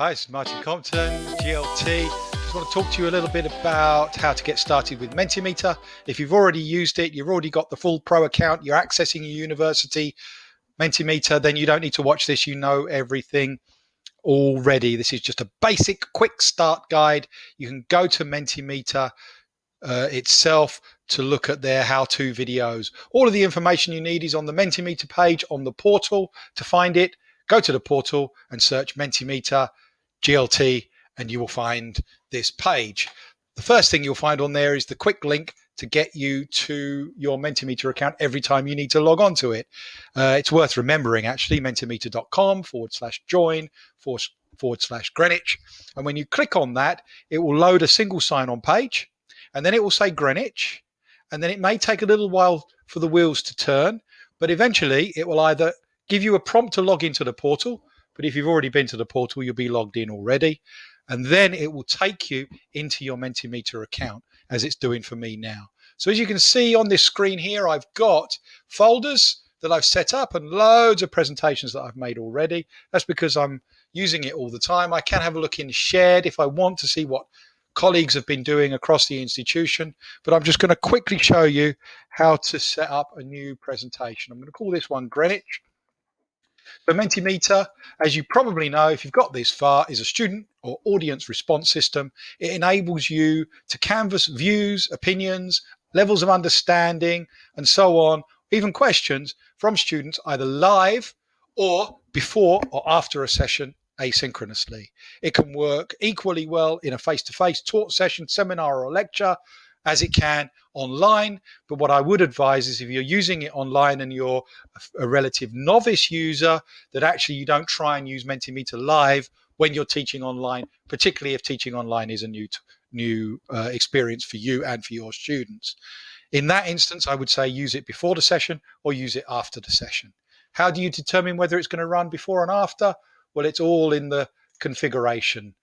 Hi, this is Martin Compton, GLT. Just want to talk to you a little bit about how to get started with Mentimeter. If you've already used it, you've already got the full pro account, you're accessing your university Mentimeter, then you don't need to watch this. You know everything already. This is just a basic quick start guide. You can go to Mentimeter itself to look at their how-to videos. All of the information you need is on the Mentimeter page on the portal. To find it, go to the portal and search Mentimeter GLT and you will find this page. The first thing you'll find on there is the quick link to get you to your Mentimeter account every time you need to log on to it. It's worth remembering actually, mentimeter.com/join/Greenwich. And when you click on that, it will load a single sign-on page and then it will say Greenwich. And then it may take a little while for the wheels to turn, but eventually it will either give you a prompt to log into the portal, but if you've already been to the portal, you'll be logged in already. And then it will take you into your Mentimeter account as it's doing for me now. So as you can see on this screen here, I've got folders that I've set up and loads of presentations that I've made already. That's because I'm using it all the time. I can have a look in shared if I want to see what colleagues have been doing across the institution, but I'm just going to quickly show you how to set up a new presentation. I'm going to call this one Greenwich. So Mentimeter, as you probably know, if you've got this far, is a student or audience response system. It enables you to canvass views, opinions, levels of understanding, and so on, even questions from students either live or before or after a session asynchronously. It can work equally well in a face-to-face taught session, seminar, or lecture as it can online. But what I would advise is if you're using it online and you're a relative novice user, that actually you don't try and use Mentimeter live when you're teaching online, particularly if teaching online is a new experience for you and for your students. In that instance, I would say use it before the session or use it after the session. How do you determine whether it's going to run before and after? Well, it's all in the configuration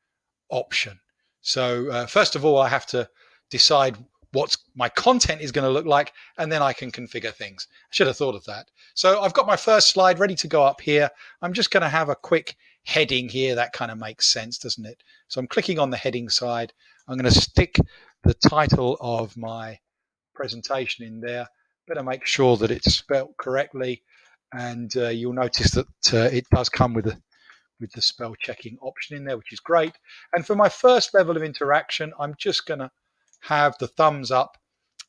option. So first of all, I have to decide what my content is going to look like, and then I can configure things. I should have thought of that. So I've got my first slide ready to go up here. I'm just going to have a quick heading here. That kind of makes sense, doesn't it? So I'm clicking on the heading side. I'm going to stick the title of my presentation in there. Better make sure that it's spelled correctly, and you'll notice that it does come with the spell checking option in there, which is great. And for my first level of interaction, I'm just going to have the thumbs up,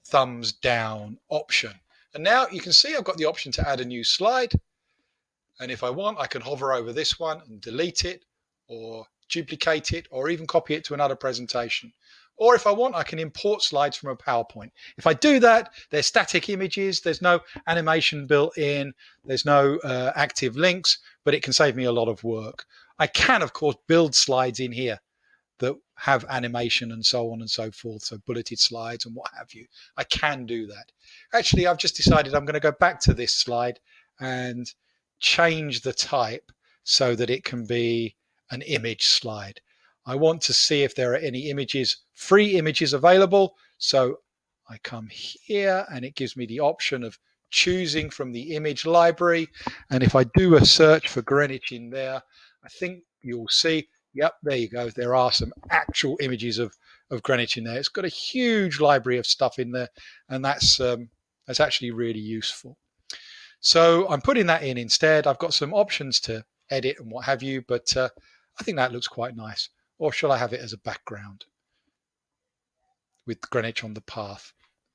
thumbs down option. And now you can see I've got the option to add a new slide. And if I want, I can hover over this one and delete it or duplicate it or even copy it to another presentation. Or if I want, I can import slides from a PowerPoint. If I do that, they're static images. There's no animation built in. There's no active links, but it can save me a lot of work. I can, of course, build slides in here that have animation and so on and so forth, so bulleted slides and what have you. I can do that. Actually, I've just decided I'm going to go back to this slide and change the type so that it can be an image slide. I want to see if there are any images, free images available. So I come here and it gives me the option of choosing from the image library. And if I do a search for Greenwich in there, I think you'll see, yep, there you go. There are some actual images of Greenwich in there. It's got a huge library of stuff in there, and that's actually really useful. So I'm putting that in instead. I've got some options to edit and what have you, but I think that looks quite nice. Or shall I have it as a background with Greenwich on the path?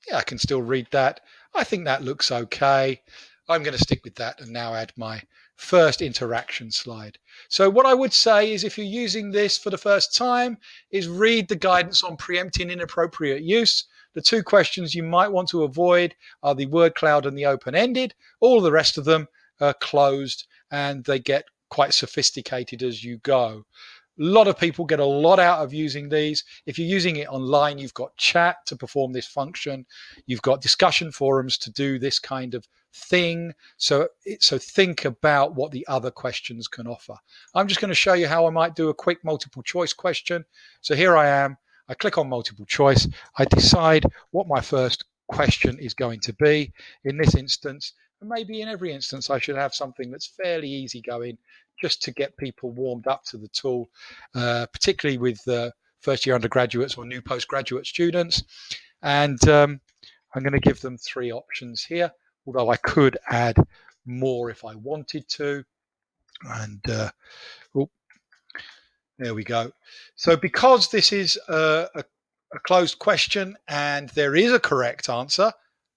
Yeah, I can still read that. I think that looks okay. I'm going to stick with that and now add my first interaction slide. So what I would say is if you're using this for the first time is read the guidance on preempting inappropriate use. The two questions you might want to avoid are the word cloud and the open-ended. All the rest of them are closed and they get quite sophisticated as you go. A lot of people get a lot out of using these. If you're using it online, you've got chat to perform this function. You've got discussion forums to do this kind of thing. So think about what the other questions can offer. I'm just going to show you how I might do a quick multiple choice question. So here I am. I click on multiple choice. I decide what my first question is going to be in this instance. And maybe in every instance, I should have something that's fairly easy going just to get people warmed up to the tool, particularly with first year undergraduates or new postgraduate students. And I'm going to give them 3 options here, although I could add more if I wanted to. And there we go. So because this is a closed question and there is a correct answer,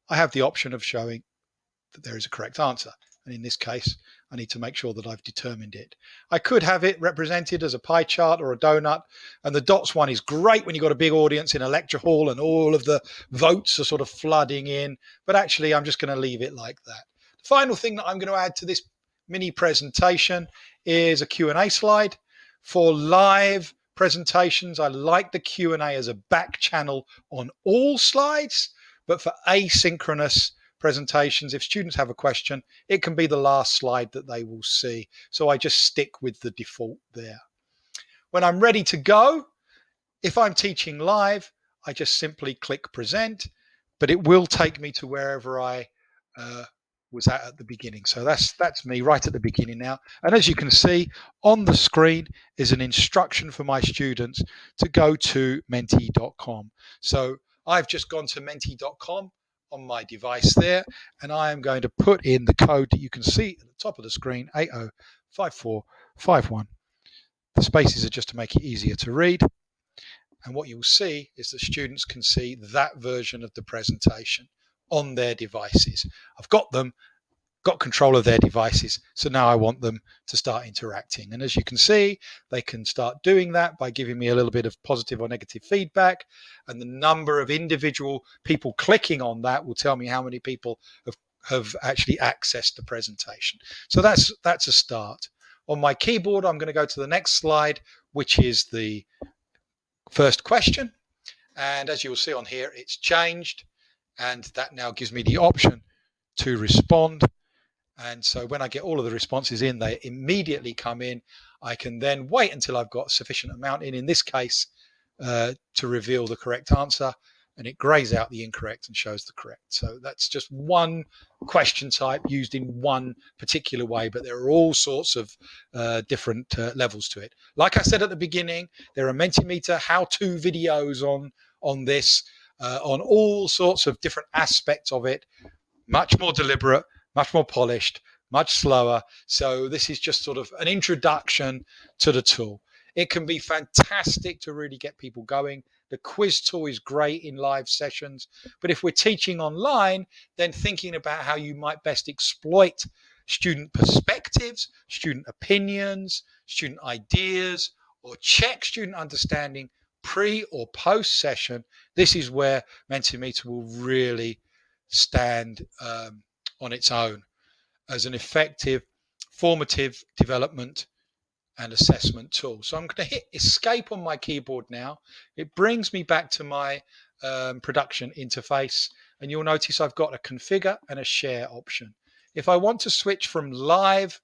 I have the option of showing that there is a correct answer. And in this case, I need to make sure that I've determined it. I could have it represented as a pie chart or a donut. And the dots one is great when you've got a big audience in a lecture hall and all of the votes are sort of flooding in. But actually, I'm just going to leave it like that. The final thing that I'm going to add to this mini presentation is a Q&A slide. For live presentations, I like the Q&A as a back channel on all slides. But for asynchronous presentations, if students have a question, it can be the last slide that they will see. So I just stick with the default there. When I'm ready to go, if I'm teaching live, I just simply click present, but it will take me to wherever I was at the beginning. So that's me right at the beginning now. And as you can see on the screen is an instruction for my students to go to menti.com. So I've just gone to menti.com on my device there, and I am going to put in the code that you can see at the top of the screen, 805451. The spaces are just to make it easier to read. And what you'll see is that students can see that version of the presentation on their devices. I've got control of their devices. So now I want them to start interacting. And as you can see, they can start doing that by giving me a little bit of positive or negative feedback. And the number of individual people clicking on that will tell me how many people have actually accessed the presentation. So that's a start. On my keyboard, I'm going to go to the next slide, which is the first question. And as you'll see on here, it's changed. And that now gives me the option to respond. And so when I get all of the responses in, they immediately come in. I can then wait until I've got sufficient amount in this case, to reveal the correct answer. And it grays out the incorrect and shows the correct. So that's just one question type used in one particular way, but there are all sorts of different levels to it. Like I said at the beginning, there are Mentimeter how-to videos on this, on all sorts of different aspects of it, much more deliberate, much more polished, much slower. So this is just sort of an introduction to the tool. It can be fantastic to really get people going. The quiz tool is great in live sessions. But if we're teaching online, then thinking about how you might best exploit student perspectives, student opinions, student ideas, or check student understanding pre or post session, this is where Mentimeter will really stand on its own as an effective formative development and assessment tool. So I'm going to hit escape on my keyboard now. It brings me back to my production interface, and you'll notice I've got a configure and a share option. If I want to switch from live,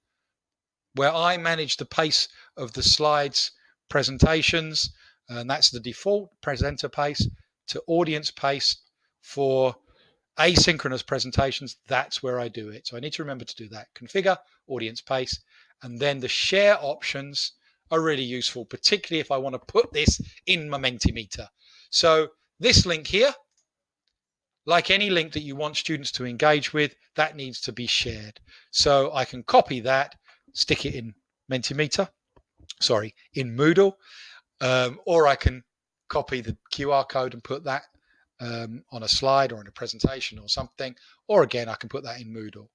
where I manage the pace of the slides presentations, and that's the default presenter pace, to audience pace for asynchronous presentations, that's where I do it. So I need to remember to do that. Configure, audience pace, and then the share options are really useful, particularly if I want to put this in my Mentimeter. So this link here, like any link that you want students to engage with, that needs to be shared. So I can copy that, stick it in Mentimeter, in Moodle, or I can copy the QR code and put that on a slide or in a presentation or something, or again, I can put that in Moodle.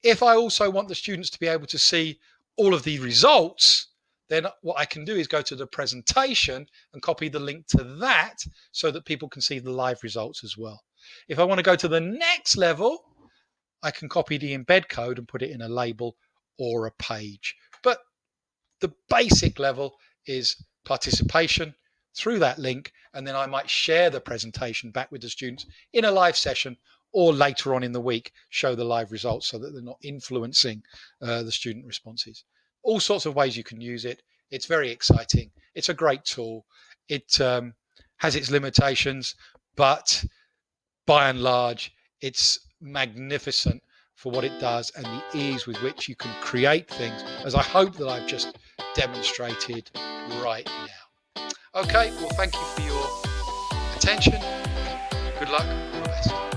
If I also want the students to be able to see all of the results, then what I can do is go to the presentation and copy the link to that so that people can see the live results as well. If I want to go to the next level, I can copy the embed code and put it in a label or a page. But the basic level is participation through that link, and then I might share the presentation back with the students in a live session, or later on in the week show the live results so that they're not influencing the student responses. All sorts of ways you can use it. It's very exciting. It's a great tool. It has its limitations, but by and large, it's magnificent for what it does and the ease with which you can create things, as I hope that I've just demonstrated right now. Okay, well, thank you for your attention. Good luck. All the best.